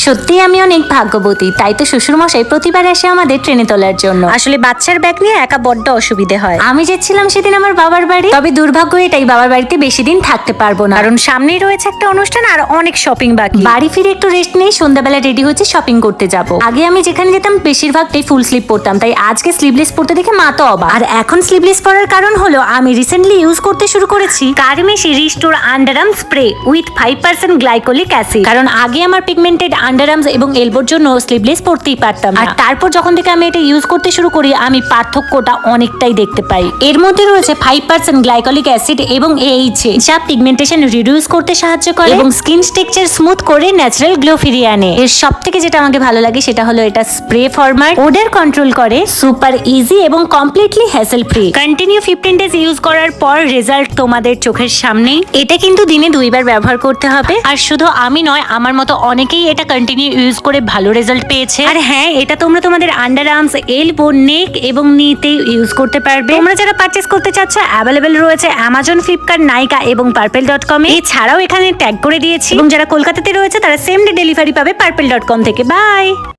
সত্যি আমি অনেক ভাগ্যবতী, তাই তো শ্বশুরমশাই প্রতিবার আসে আমাদের ট্রেনে তোলার জন্য। আসলে বাচ্চার ব্যাগ নিয়ে একা বড্ড অসুবিধে হয়। আমি যাচ্ছিলাম সেদিন আমার বাবার বাড়ি, তবে দুর্ভাগ্য এটাই বাবার বাড়িতে বেশি দিন থাকতে পারবো না, কারণ সামনেই রয়েছে একটা অনুষ্ঠান আর অনেক শপিং বাকি। বাড়ি ফিরে একটু রেস্ট নেই, সন্ধ্যাবেলা রেডি হচ্ছে শপিং করতে যাব। আগে আমি যেখানে যেতাম বেশিরভাগটাই ফুল স্লিভ পরতাম, তাই আজকে স্লিভলেস পরতে দেখে মা তো অবাক। আর এখন স্লিভলেস পরার কারণ হলো আমি রিসেন্টলি ইউজ করতে শুরু করেছি Carmesi restore underarm spray with 5% glycolic acid. কারণ আগে আমার পিগমেন্টেড আন্ডারআর্মস এবং এলবোর জন্য স্লিভলেস পরতেই পারতাম না। আর তারপর যখন থেকে আমি এটা ইউজ করতে শুরু করি আমি পার্থক্যটা অনেকটাই দেখতে পাই। এর মধ্যে রয়েছে 5% গ্লাইকোলিক অ্যাসিড এবং AHA, যা পিগমেন্টেশন রিডিউস করতে সাহায্য করে এবং স্কিন টেক্সচার স্মুথ করে ন্যাচারাল গ্লো ফিরিয়ে আনে। এর সবথেকে যেটা আমাকে ভালো লাগে সেটা হলো এটা স্প্রে ফরম্যাট, ওডর কন্ট্রোল করে, সুপার ইজি এবং completely hassle free. Continue 15 days use করার পর রেজাল্ট তোমাদের চোখের সামনেই। এটা কিন্তু দিনে 2 বার ব্যবহার করতে হবে। আর শুধু আমি নয়, আমার মতো অনেকেই এটা কন্টিনিউ ইউজ করে ভালো রেজাল্ট পেয়েছে। আর হ্যাঁ, এটা তোমরা তোমাদের আন্ডার আর্মস, এলবো, নেক এবং নিতে ইউজ করতে পারবে। তোমরা যারা পারচেস করতে চাচ্ছ, অ্যাভেলেবেল রয়েছে অ্যামাজন, ফ্লিপকার্ট, নাইকা এবং পার্পেল.com এ। এছাড়াও এখানে ট্যাগ করে দিয়েছি এবং যারা কলকাতাতে রয়েছে তারা সেম ডে ডেলিভারি পাবে পার্পেল.com থেকে। বাই।